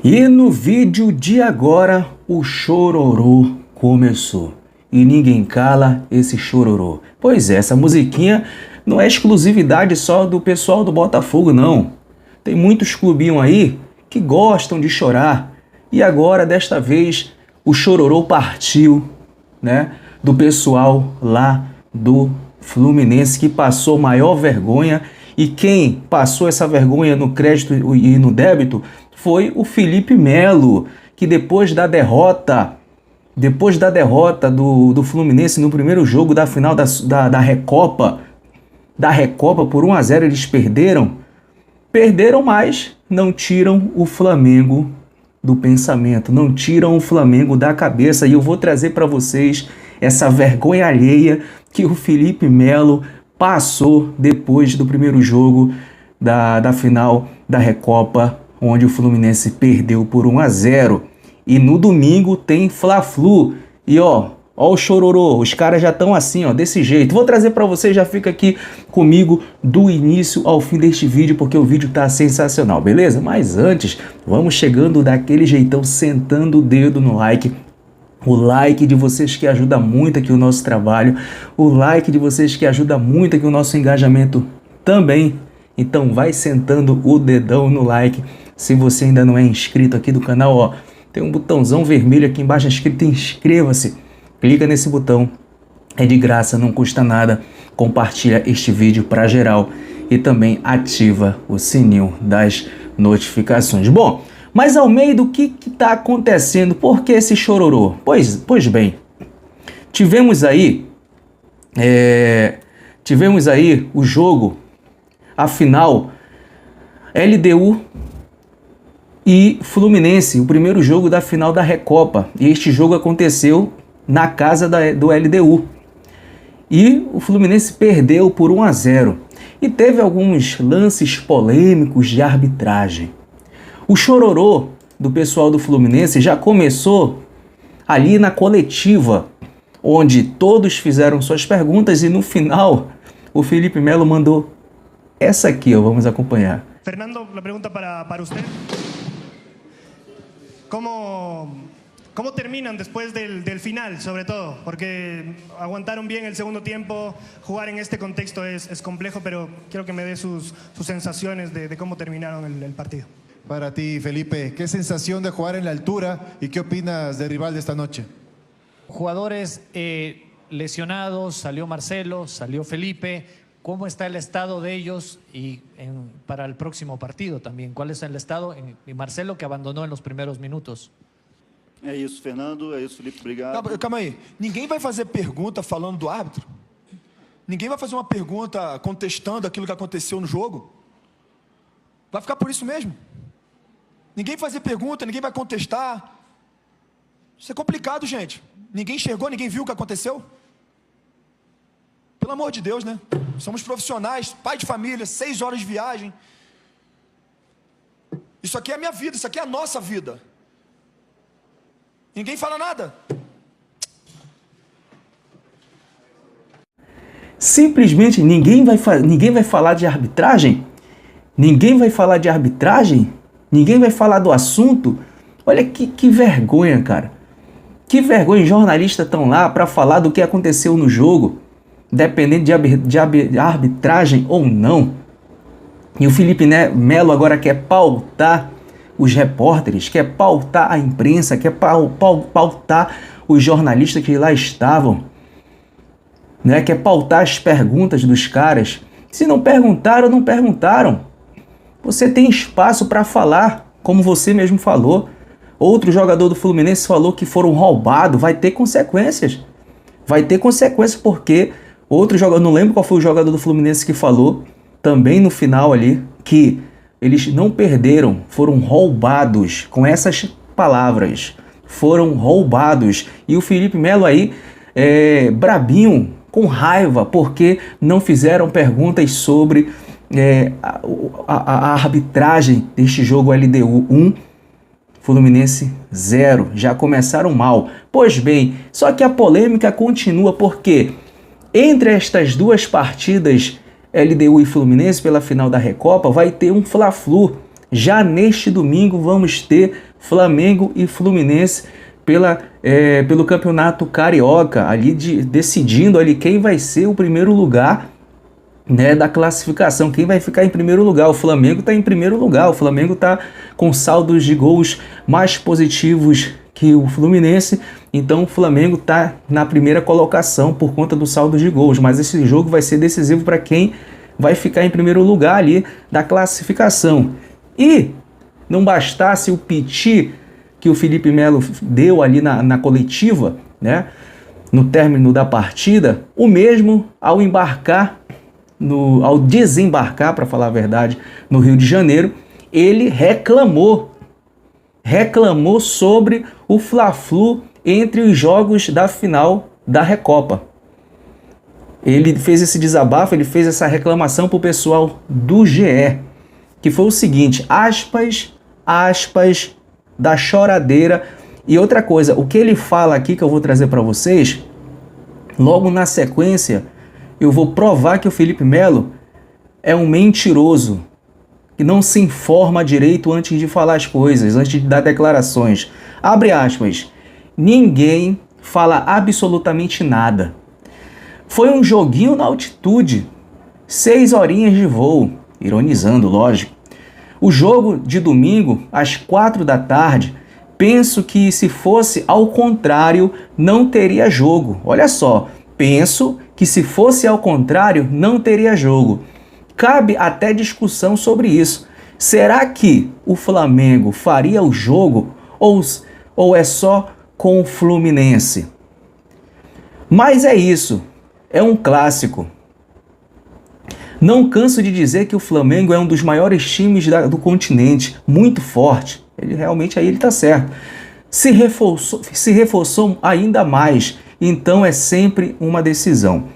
E no vídeo de agora, o chororô começou. E ninguém cala esse chororô. Pois é, essa musiquinha não é exclusividade só do pessoal do Botafogo, não. Tem muitos clubinhos aí que gostam de chorar. E agora, desta vez, o chororô partiu, né, do pessoal lá do Fluminense, que passou maior vergonha. E quem passou essa vergonha no crédito e no débito foi o Felipe Melo, que depois da derrota do Fluminense no primeiro jogo da final da Recopa por 1-0 eles perderam, mas não tiram o Flamengo do pensamento, não tiram o Flamengo da cabeça. E eu vou trazer para vocês essa vergonha alheia que o Felipe Melo passou depois do primeiro jogo da final da Recopa, onde o Fluminense perdeu por 1-0. E no domingo tem Fla-Flu. E ó o chororô, os caras já estão assim, ó, desse jeito. Vou trazer para vocês, já fica aqui comigo do início ao fim deste vídeo, porque o vídeo tá sensacional, beleza? Mas antes, vamos chegando daquele jeitão, sentando o dedo no like. O like de vocês que ajuda muito aqui o nosso trabalho, o like de vocês que ajuda muito aqui o nosso engajamento também. Então vai sentando o dedão no like. Se você ainda não é inscrito aqui do canal, ó, tem um botãozão vermelho aqui embaixo escrito inscreva-se. Clica nesse botão, é de graça, não custa nada. Compartilha este vídeo para geral e também ativa o sininho das notificações. Bom, mas ao meio do que está acontecendo, por que esse chororô? Pois bem, tivemos aí o jogo, a final, LDU e Fluminense, o primeiro jogo da final da Recopa. E este jogo aconteceu na casa do LDU. E o Fluminense perdeu por 1-0. E teve alguns lances polêmicos de arbitragem. O chororô do pessoal do Fluminense já começou ali na coletiva, onde todos fizeram suas perguntas e no final o Felipe Melo mandou essa aqui, ó, vamos acompanhar. Fernando, la pregunta para usted. ¿Cómo terminan después del final, sobre todo? Porque aguantaron bien el segundo tiempo, jugar en este contexto es complejo, pero quiero que me dé sus sensaciones de cómo terminaron el partido. Para ti, Felipe, ¿qué sensación de jugar en la altura y qué opinas del rival de esta noche? Jugadores lesionados, salió Marcelo, salió Felipe. ¿Cómo está el estado de ellos para el próximo partido también? ¿Cuál es el estado? Y Marcelo, que abandonó en los primeros minutos. É isso, Fernando. É isso, Felipe. Obrigado. Calma aí. Ninguém vai fazer pergunta falando do árbitro? Ninguém vai fazer uma pergunta contestando aquilo que aconteceu no jogo? Vai ficar por isso mesmo? Ninguém vai fazer pergunta, ninguém vai contestar. Isso é complicado, gente. Ninguém enxergou, ninguém viu o que aconteceu? Pelo amor de Deus, né? Somos profissionais, pai de família, 6 horas de viagem. Isso aqui é a minha vida, isso aqui é a nossa vida. Ninguém fala nada. Simplesmente ninguém vai falar de arbitragem? Ninguém vai falar de arbitragem? Ninguém vai falar do assunto? Olha que vergonha, cara. Que vergonha, jornalistas estão lá para falar do que aconteceu no jogo, dependendo de arbitragem ou não. E o Felipe Melo agora quer pautar os repórteres, quer pautar a imprensa, quer pautar os jornalistas que lá estavam, né? Quer pautar as perguntas dos caras. Se não perguntaram, não perguntaram. Você tem espaço para falar, como você mesmo falou. Outro jogador do Fluminense falou que foram roubados, vai ter consequências. Vai ter consequências porque outro jogador, não lembro qual foi o jogador do Fluminense que falou, também no final ali, que eles não perderam, foram roubados, com essas palavras, foram roubados. E o Felipe Melo aí, brabinho, com raiva, porque não fizeram perguntas sobre a arbitragem deste jogo LDU 1, Fluminense 0. Já começaram mal. Pois bem, só que a polêmica continua porque entre estas duas partidas LDU e Fluminense pela final da Recopa vai ter um Fla-Flu Já neste domingo vamos ter Flamengo e Fluminense pelo Campeonato Carioca, ali decidindo ali quem vai ser o primeiro lugar, né, da classificação, quem vai ficar em primeiro lugar. O Flamengo está em primeiro lugar, o Flamengo está com saldos de gols mais positivos que o Fluminense, então o Flamengo está na primeira colocação por conta do saldo de gols, mas esse jogo vai ser decisivo para quem vai ficar em primeiro lugar ali da classificação. E não bastasse o piti que o Felipe Melo deu ali na coletiva, né, no término da partida, o mesmo ao desembarcar, para falar a verdade, no Rio de Janeiro, ele reclamou sobre o Fla-Flu entre os jogos da final da Recopa. Ele fez esse desabafo, ele fez essa reclamação para o pessoal do GE, que foi o seguinte, aspas da choradeira. E outra coisa, o que ele fala aqui que eu vou trazer para vocês, logo na sequência, eu vou provar que o Felipe Melo é um mentiroso, que não se informa direito antes de falar as coisas, antes de dar declarações. Abre aspas, ninguém fala absolutamente nada. Foi um joguinho na altitude, 6 horinhas de voo, ironizando, lógico. O jogo de domingo, às 4 da tarde, penso que se fosse ao contrário, não teria jogo. Olha só, penso que se fosse ao contrário, não teria jogo. Cabe até discussão sobre isso. Será que o Flamengo faria o jogo ou é só com o Fluminense? Mas é isso, é um clássico. Não canso de dizer que o Flamengo é um dos maiores times do continente, muito forte. Ele realmente aí ele está certo. Se reforçou ainda mais, então é sempre uma decisão.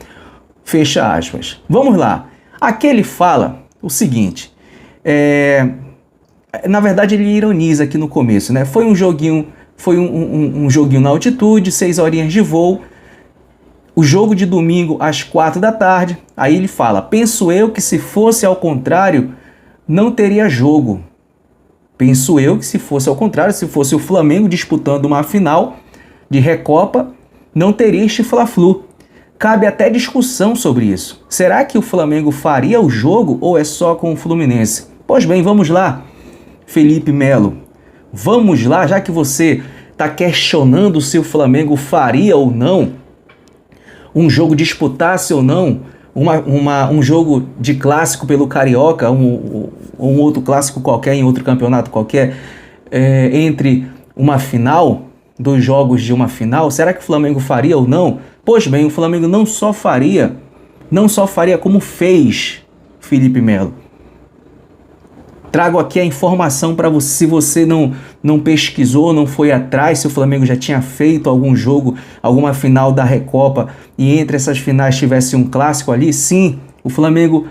Fecha aspas. Vamos lá. Aqui ele fala o seguinte, na verdade ele ironiza aqui no começo, né? Foi um joguinho na altitude, 6 horinhas de voo, o jogo de domingo às 4 da tarde, aí ele fala, penso eu que se fosse ao contrário, não teria jogo. Penso eu que se fosse ao contrário, se fosse o Flamengo disputando uma final de Recopa, não teria este Fla-Flu. Cabe até discussão sobre isso. Será que o Flamengo faria o jogo ou é só com o Fluminense? Pois bem, vamos lá, Felipe Melo. Vamos lá, já que você está questionando se o Flamengo faria ou não um jogo, disputasse ou não um jogo de clássico pelo Carioca, um outro clássico qualquer, em outro campeonato qualquer, entre uma final, 2 jogos de uma final, será que o Flamengo faria ou não? Pois bem, o Flamengo não só faria como fez Felipe Melo. Trago aqui a informação para você, se você não pesquisou, não foi atrás, se o Flamengo já tinha feito algum jogo, alguma final da Recopa, e entre essas finais tivesse um clássico ali, sim, o Flamengo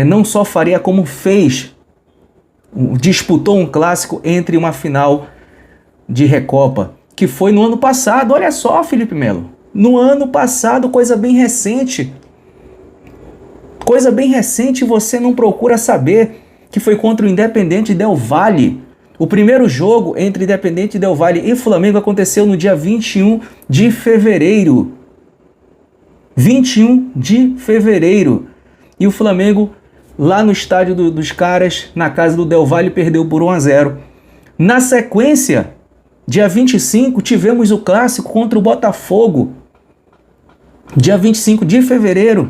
não só faria como fez, disputou um clássico entre uma final de Recopa, que foi no ano passado. Olha só, Felipe Melo, no ano passado, coisa bem recente, você não procura saber, que foi contra o Independente Del Valle. O primeiro jogo entre Independente Del Valle e Flamengo aconteceu no dia 21 de fevereiro. 21 de fevereiro. E o Flamengo, lá no estádio dos caras, na casa do Del Valle, perdeu por 1-0. Na sequência, dia 25, tivemos o clássico contra o Botafogo. Dia 25 de fevereiro,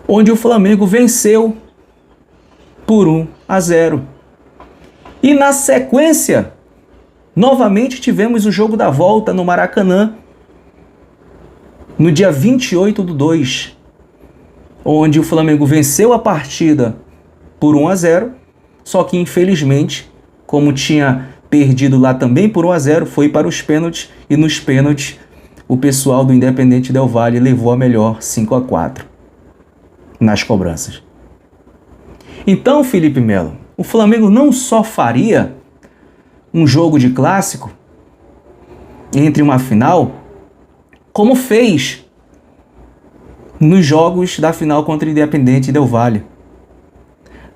onde o Flamengo venceu por 1-0. E na sequência, novamente tivemos o jogo da volta no Maracanã, no dia 28/2, onde o Flamengo venceu a partida por 1-0, só que infelizmente, como tinha perdido lá também por 1-0, foi para os pênaltis, e nos pênaltis o pessoal do Independente Del Valle levou a melhor 5-4 nas cobranças. Então, Felipe Melo, o Flamengo não só faria um jogo de clássico entre uma final, como fez nos jogos da final contra o Independente Del Valle.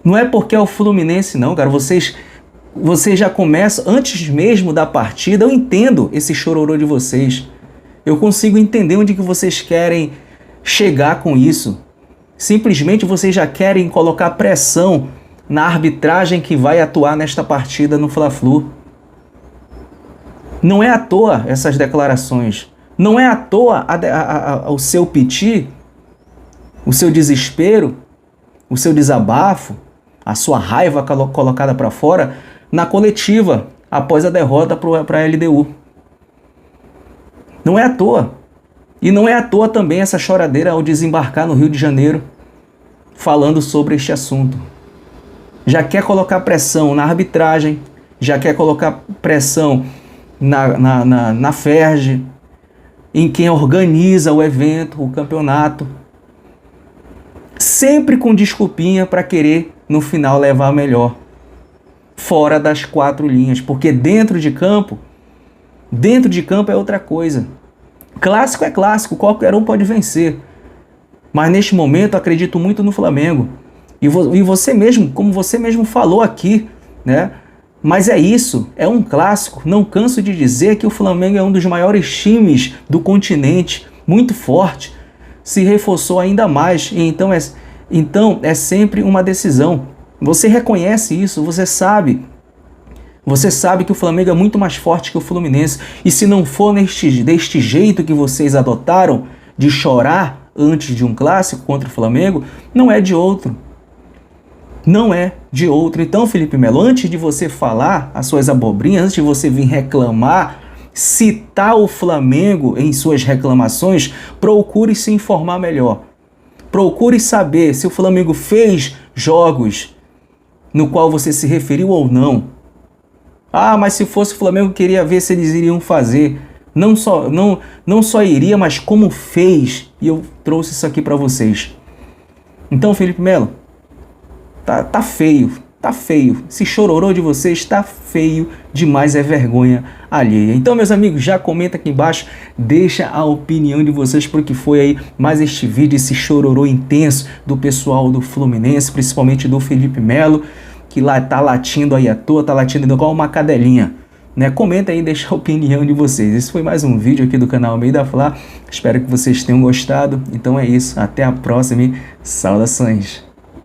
Não é porque é o Fluminense não, cara. Vocês já começam, antes mesmo da partida, eu entendo esse chororô de vocês. Eu consigo entender onde que vocês querem chegar com isso. Simplesmente vocês já querem colocar pressão na arbitragem que vai atuar nesta partida no Fla-Flu. Não é à toa essas declarações. Não é à toa o seu piti, o seu desespero, o seu desabafo, a sua raiva colocada para fora na coletiva após a derrota para a LDU. Não é à toa. E não é à toa também essa choradeira ao desembarcar no Rio de Janeiro falando sobre este assunto. Já quer colocar pressão na arbitragem, já quer colocar pressão na FERJ, em quem organiza o evento, o campeonato, sempre com desculpinha para querer no final levar a melhor, fora das 4 linhas, porque dentro de campo é outra coisa. Clássico é clássico, qualquer um pode vencer, mas neste momento acredito muito no Flamengo, e você mesmo, como você mesmo falou aqui, né? Mas é isso, é um clássico. Não canso de dizer que o Flamengo é um dos maiores times do continente, muito forte, se reforçou ainda mais, e então é sempre uma decisão. Você reconhece isso, você sabe que o Flamengo é muito mais forte que o Fluminense, e se não for deste jeito que vocês adotaram, de chorar antes de um clássico contra o Flamengo, não é de outro. Não é de outro. Então, Felipe Melo, antes de você falar as suas abobrinhas, antes de você vir reclamar, citar o Flamengo em suas reclamações, procure se informar melhor. Procure saber se o Flamengo fez jogos no qual você se referiu ou não. Ah, mas se fosse o Flamengo, queria ver se eles iriam fazer. Não só iria, mas como fez. E eu trouxe isso aqui para vocês. Então, Felipe Melo, tá feio, tá feio. Esse chororô de vocês tá feio demais, é vergonha alheia. Então, meus amigos, já comenta aqui embaixo, deixa a opinião de vocês pro que foi aí mais este vídeo, esse chororô intenso do pessoal do Fluminense, principalmente do Felipe Melo, que lá tá latindo aí à toa, tá latindo igual uma cadelinha, né? Comenta aí, deixa a opinião de vocês. Esse foi mais um vídeo aqui do canal Almeida Fla. Espero que vocês tenham gostado. Então é isso, até a próxima e saudações.